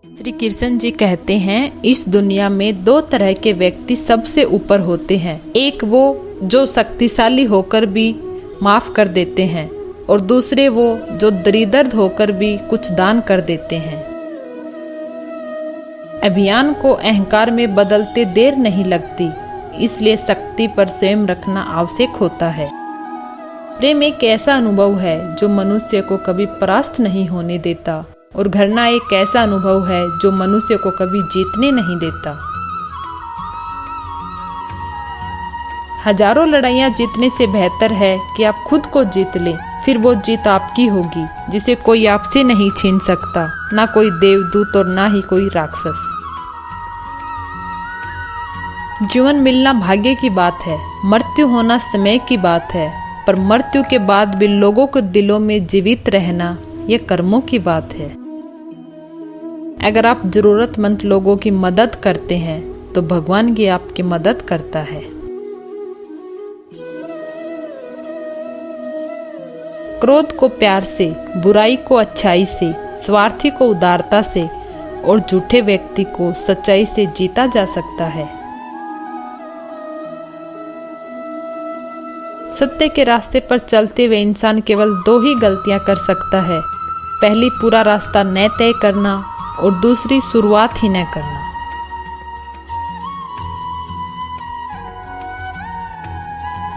श्री कृष्ण जी कहते हैं, इस दुनिया में दो तरह के व्यक्ति सबसे ऊपर होते हैं। एक वो जो शक्तिशाली होकर भी माफ कर देते हैं और दूसरे वो जो दरिद्र होकर भी कुछ दान कर देते हैं। अभियान को अहंकार में बदलते देर नहीं लगती, इसलिए शक्ति पर स्वयं रखना आवश्यक होता है। प्रेम एक ऐसा अनुभव है जो मनुष्य को कभी परास्त नहीं होने देता और घृणा एक ऐसा अनुभव है जो मनुष्य को कभी जीतने नहीं देता। हजारों लड़ाइयाँ जीतने से बेहतर है कि आप खुद को जीत लें, फिर वो जीत आपकी होगी जिसे कोई आपसे नहीं छीन सकता, ना कोई देवदूत और ना ही कोई राक्षस। जीवन मिलना भाग्य की बात है, मृत्यु होना समय की बात है, पर मृत्यु के बाद भी लोगों के दिलों में जीवित रहना यह कर्मों की बात है। अगर आप जरूरतमंद लोगों की मदद करते हैं तो भगवान भी आपकी मदद करता है। क्रोध को प्यार से, बुराई को अच्छाई से, स्वार्थी को उदारता से और झूठे व्यक्ति को सच्चाई से जीता जा सकता है। सत्य के रास्ते पर चलते हुए इंसान केवल दो ही गलतियां कर सकता है। पहली, पूरा रास्ता न तय करना और दूसरी, शुरुआत ही न करना।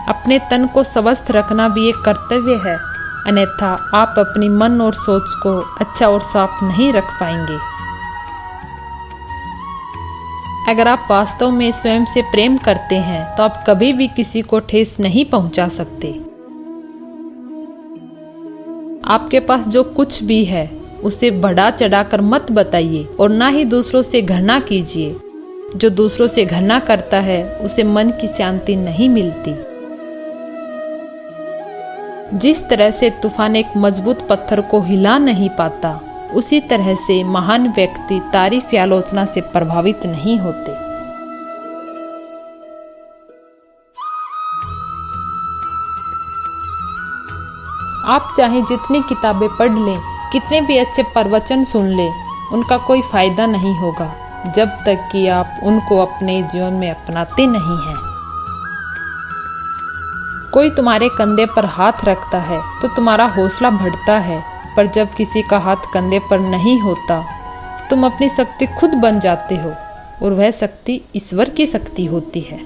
अपने तन को स्वस्थ रखना भी एक कर्तव्य है, अन्यथा आप अपनी मन और सोच को अच्छा और साफ नहीं रख पाएंगे। अगर आप वास्तव में स्वयं से प्रेम करते हैं तो आप कभी भी किसी को ठेस नहीं पहुंचा सकते। आपके पास जो कुछ भी है उसे बढ़ा चढ़ाकर मत बताइए और ना ही दूसरों से घृणा कीजिए। जो दूसरों से घृणा करता है उसे मन की शांति नहीं मिलती। जिस तरह से तूफान एक मजबूत पत्थर को हिला नहीं पाता, उसी तरह से महान व्यक्ति तारीफ या आलोचना से प्रभावित नहीं होते। आप चाहे जितनी किताबें पढ़ लें, कितने भी अच्छे प्रवचन सुन लें, उनका कोई फायदा नहीं होगा जब तक कि आप उनको अपने जीवन में अपनाते नहीं हैं। कोई तुम्हारे कंधे पर हाथ रखता है तो तुम्हारा हौसला बढ़ता है, पर जब किसी का हाथ कंधे पर नहीं होता, तुम अपनी शक्ति खुद बन जाते हो और वह शक्ति ईश्वर की शक्ति होती है।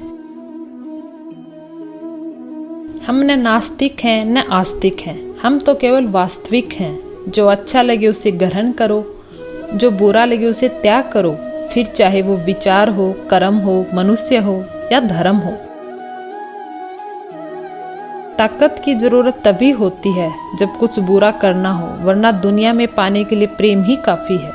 हम न नास्तिक हैं न आस्तिक हैं, हम तो केवल वास्तविक हैं। जो अच्छा लगे उसे ग्रहण करो, जो बुरा लगे उसे त्याग करो, फिर चाहे वो विचार हो, कर्म हो, मनुष्य हो या धर्म हो। ताकत की जरूरत तभी होती है जब कुछ बुरा करना हो, वरना दुनिया में पाने के लिए प्रेम ही काफी है।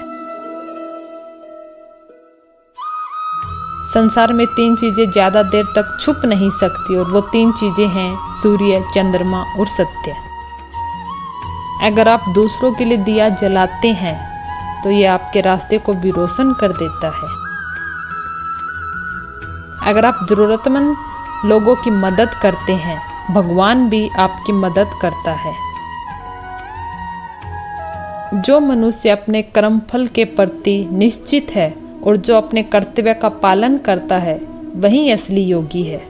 संसार में तीन चीजें ज्यादा देर तक छुप नहीं सकती और वो तीन चीजें हैं सूर्य, चंद्रमा और सत्य। अगर आप दूसरों के लिए दिया जलाते हैं तो ये आपके रास्ते को भी रोशन कर देता है। अगर आप जरूरतमंद लोगों की मदद करते हैं, भगवान भी आपकी मदद करता है। जो मनुष्य अपने कर्मफल के प्रति निश्चित है और जो अपने कर्तव्य का पालन करता है, वही असली योगी है।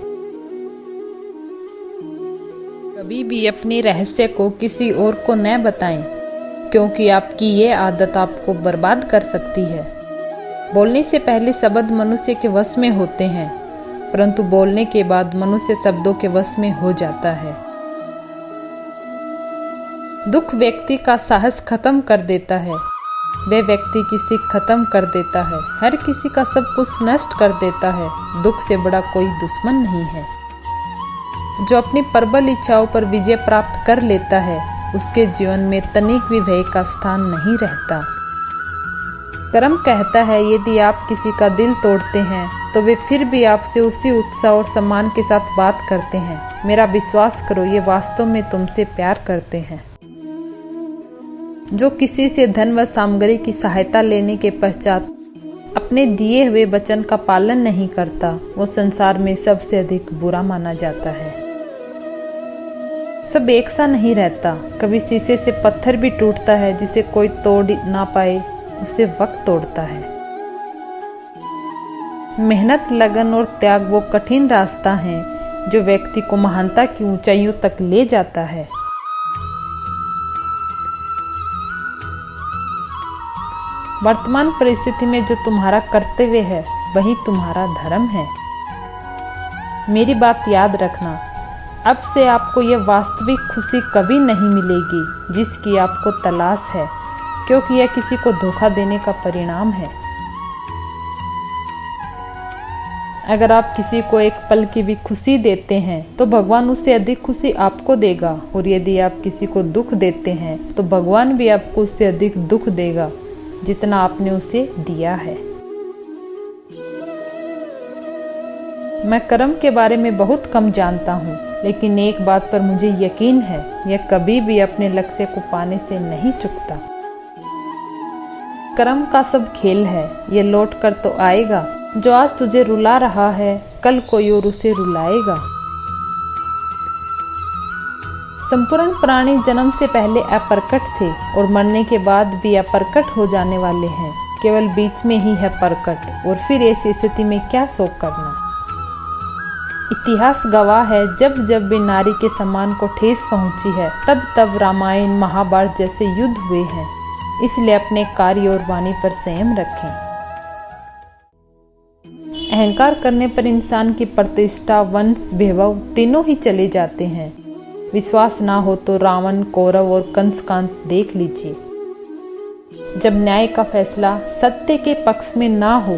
कभी भी अपने रहस्य को किसी और को न बताएं, क्योंकि आपकी ये आदत आपको बर्बाद कर सकती है। बोलने से पहले शब्द मनुष्य के वश में होते हैं, परंतु बोलने के बाद मनुष्य शब्दों के वश में हो जाता है। दुख व्यक्ति का साहस खत्म कर देता है, वह व्यक्ति की सीख खत्म कर देता है। हर किसी का सब कुछ नष्ट कर देता है। दुख से बड़ा कोई दुश्मन नहीं है। जो अपनी प्रबल इच्छाओं पर विजय प्राप्त कर लेता है, उसके जीवन में तनिक भी भय का स्थान नहीं रहता। कर्म कहता है, यदि आप किसी का दिल तोड़ते हैं तो वे फिर भी आपसे उसी उत्साह और सम्मान के साथ बात करते हैं। मेरा विश्वास करो, ये वास्तव में तुमसे प्यार करते हैं। जो किसी से धन व सामग्री की सहायता लेने के पश्चात अपने दिए हुए वचन का पालन नहीं करता, वो संसार में सबसे अधिक बुरा माना जाता है। सब एक सा नहीं रहता। कभी शीशे से पत्थर भी टूटता है जिसे कोई तोड़ ना पाए, उसे वक्त तोड़ता है। मेहनत, लगन और त्याग वो कठिन रास्ता है जो व्यक्ति को महानता की ऊंचाइयों तक ले जाता है। वर्तमान परिस्थिति में जो तुम्हारा कर्तव्य है वही तुम्हारा धर्म है। मेरी बात याद रखना, अब से आपको यह वास्तविक खुशी कभी नहीं मिलेगी जिसकी आपको तलाश है, क्योंकि यह किसी को धोखा देने का परिणाम है। अगर आप किसी को एक पल की भी खुशी देते हैं तो भगवान उससे अधिक खुशी आपको देगा, और यदि आप किसी को दुख देते हैं तो भगवान भी आपको उससे अधिक दुख देगा जितना आपने उसे दिया है। मैं कर्म के बारे में बहुत कम जानता हूँ, लेकिन एक बात पर मुझे यकीन है, यह कभी भी अपने लक्ष्य को पाने से नहीं चूकता। कर्म का सब खेल है, यह लौट कर तो आएगा। जो आज तुझे रुला रहा है कल कोई और उसे रुलाएगा। संपूर्ण प्राणी जन्म से पहले अप्रकट थे और मरने के बाद भी अप्रकट हो जाने वाले हैं। केवल बीच में ही है प्रकट, और फिर ऐसी स्थिति में क्या शोक करना। इतिहास गवाह है, जब जब भी नारी के सम्मान को ठेस पहुंची है तब तब रामायण महाभारत जैसे युद्ध हुए हैं। इसलिए अपने कार्य और वाणी पर संयम रखें। अहंकार करने पर इंसान की प्रतिष्ठा, वंश, वैभव तीनों ही चले जाते हैं। विश्वास ना हो तो रावण, कौरव और कंस का अंत देख लीजिए। जब न्याय का फैसला सत्य के पक्ष में ना हो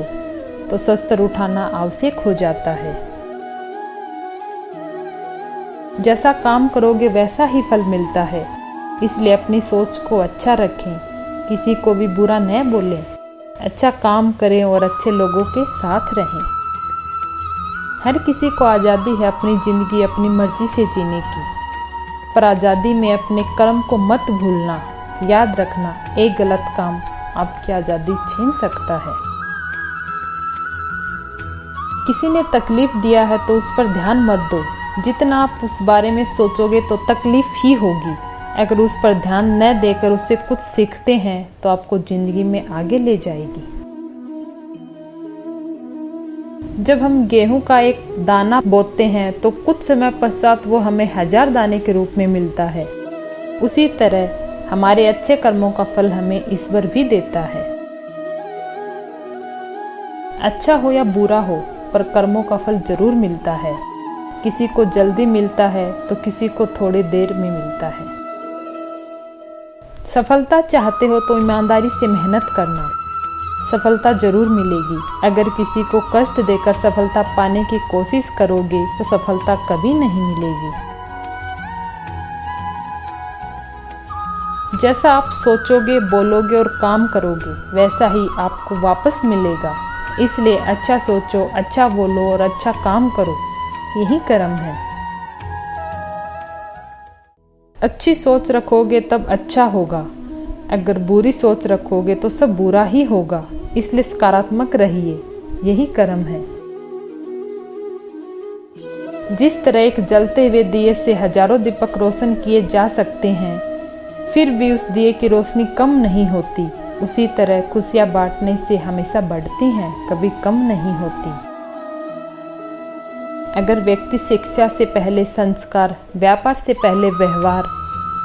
तो शस्त्र उठाना आवश्यक हो जाता है। जैसा काम करोगे वैसा ही फल मिलता है, इसलिए अपनी सोच को अच्छा रखें, किसी को भी बुरा न बोलें, अच्छा काम करें और अच्छे लोगों के साथ रहें। हर किसी को आज़ादी है अपनी जिंदगी अपनी मर्जी से जीने की, पर आज़ादी में अपने कर्म को मत भूलना। याद रखना, एक गलत काम आपकी आज़ादी छीन सकता है। किसी ने तकलीफ दिया है तो उस पर ध्यान मत दो। जितना आप उस बारे में सोचोगे तो तकलीफ ही होगी। अगर उस पर ध्यान न देकर उससे कुछ सीखते हैं तो आपको जिंदगी में आगे ले जाएगी। जब हम गेहूं का एक दाना बोते हैं तो कुछ समय पश्चात वो हमें 1000 दाने के रूप में मिलता है। उसी तरह हमारे अच्छे कर्मों का फल हमें ईश्वर भी देता है। अच्छा हो या बुरा हो, पर कर्मों का फल जरूर मिलता है। किसी को जल्दी मिलता है तो किसी को थोड़ी देर में मिलता है। सफलता चाहते हो तो ईमानदारी से मेहनत करना, सफलता जरूर मिलेगी। अगर किसी को कष्ट देकर सफलता पाने की कोशिश करोगे तो सफलता कभी नहीं मिलेगी। जैसा आप सोचोगे, बोलोगे और काम करोगे वैसा ही आपको वापस मिलेगा। इसलिए अच्छा सोचो, अच्छा बोलो और अच्छा काम करो, यही कर्म है। अच्छी सोच रखोगे तब अच्छा होगा, अगर बुरी सोच रखोगे तो सब बुरा ही होगा। इसलिए सकारात्मक रहिए, यही कर्म है। जिस तरह एक जलते हुए दिए से हजारों दीपक रोशन किए जा सकते हैं, फिर भी उस दिए की रोशनी कम नहीं होती, उसी तरह खुशियां बांटने से हमेशा बढ़ती हैं, कभी कम नहीं होती। अगर व्यक्ति शिक्षा से पहले संस्कार, व्यापार से पहले व्यवहार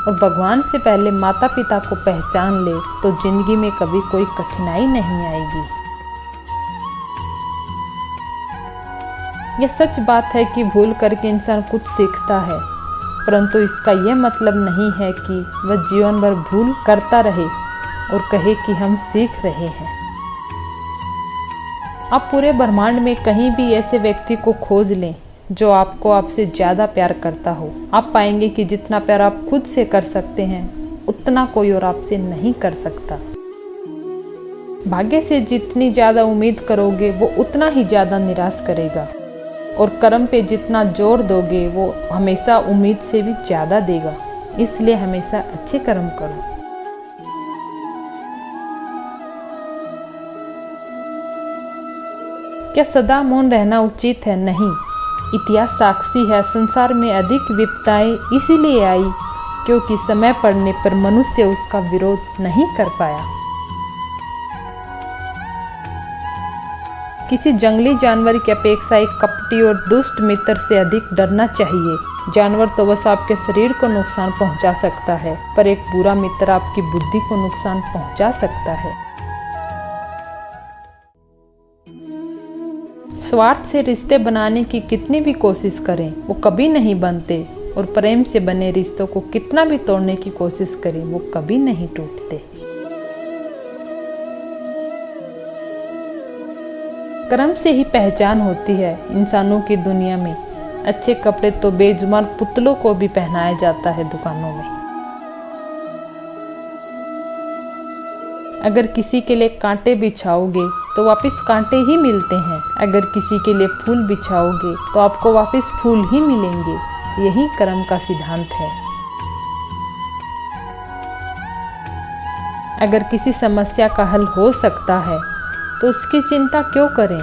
और भगवान से पहले माता पिता को पहचान ले तो जिंदगी में कभी कोई कठिनाई नहीं आएगी। यह सच बात है कि भूल करके इंसान कुछ सीखता है, परंतु इसका यह मतलब नहीं है कि वह जीवन भर भूल करता रहे और कहे कि हम सीख रहे हैं। आप पूरे ब्रह्मांड में कहीं भी ऐसे व्यक्ति को खोज लें जो आपको आपसे ज्यादा प्यार करता हो। आप पाएंगे कि जितना प्यार आप खुद से कर सकते हैं उतना कोई और आपसे नहीं कर सकता। भाग्य से जितनी ज्यादा उम्मीद करोगे वो उतना ही ज्यादा निराश करेगा, और कर्म पे जितना जोर दोगे वो हमेशा उम्मीद से भी ज्यादा देगा। इसलिए हमेशा अच्छे कर्म करो। क्या सदा मौन रहना उचित है? नहीं। इतिहास साक्षी है, संसार में अधिक विपदाएं इसीलिए आई क्योंकि समय पड़ने पर मनुष्य उसका विरोध नहीं कर पाया। किसी जंगली जानवर की अपेक्षा एक कपटी और दुष्ट मित्र से अधिक डरना चाहिए। जानवर तो बस आपके शरीर को नुकसान पहुंचा सकता है, पर एक बुरा मित्र आपकी बुद्धि को नुकसान पहुंचा सकता है। स्वार्थ से रिश्ते बनाने की कितनी भी कोशिश करें वो कभी नहीं बनते, और प्रेम से बने रिश्तों को कितना भी तोड़ने की कोशिश करें वो कभी नहीं टूटते। कर्म से ही पहचान होती है इंसानों की दुनिया में। अच्छे कपड़े तो बेजुबान पुतलों को भी पहनाया जाता है दुकानों में। अगर किसी के लिए कांटे बिछाओगे तो वापस कांटे ही मिलते हैं। अगर किसी के लिए फूल बिछाओगे तो आपको वापस फूल ही मिलेंगे। यही कर्म का सिद्धांत है। अगर किसी समस्या का हल हो सकता है तो उसकी चिंता क्यों करें।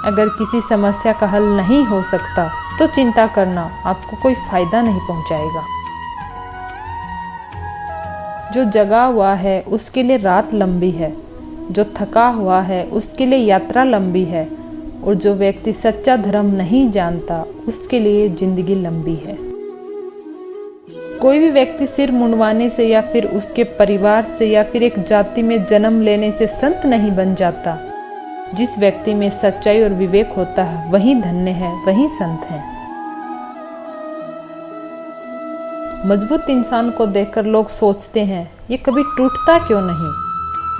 अगर किसी समस्या का हल नहीं हो सकता तो चिंता करना आपको कोई फायदा नहीं पहुंचाएगा। जो जगा हुआ है उसके लिए रात लंबी है, जो थका हुआ है उसके लिए यात्रा लंबी है, और जो व्यक्ति सच्चा धर्म नहीं जानता उसके लिए जिंदगी लंबी है। कोई भी व्यक्ति सिर मुंडवाने से या फिर उसके परिवार से या फिर एक जाति में जन्म लेने से संत नहीं बन जाता। जिस व्यक्ति में सच्चाई और विवेक होता है वही धन्य है, वही संत है। मजबूत इंसान को देखकर लोग सोचते हैं ये कभी टूटता क्यों नहीं,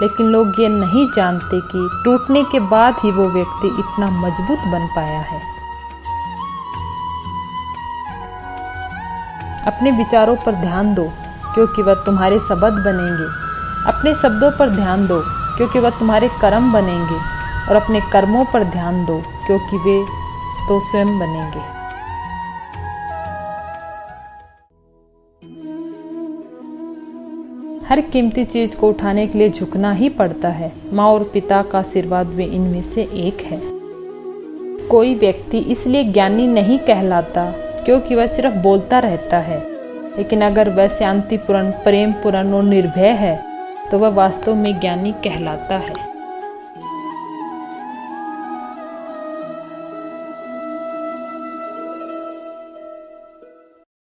लेकिन लोग ये नहीं जानते कि टूटने के बाद ही वो व्यक्ति इतना मजबूत बन पाया है। अपने विचारों पर ध्यान दो क्योंकि वह तुम्हारे शब्द बनेंगे। अपने शब्दों पर ध्यान दो क्योंकि वह तुम्हारे कर्म बनेंगे, और अपने कर्मों पर ध्यान दो क्योंकि वे तो स्वयं बनेंगे। हर कीमती चीज को उठाने के लिए झुकना ही पड़ता है। माँ और पिता का आशीर्वाद भी इनमें से एक है। कोई व्यक्ति इसलिए ज्ञानी नहीं कहलाता क्योंकि वह सिर्फ बोलता रहता है, लेकिन अगर वह शांतिपूर्ण, प्रेमपूर्ण और निर्भय है तो वह वास्तव में ज्ञानी कहलाता है।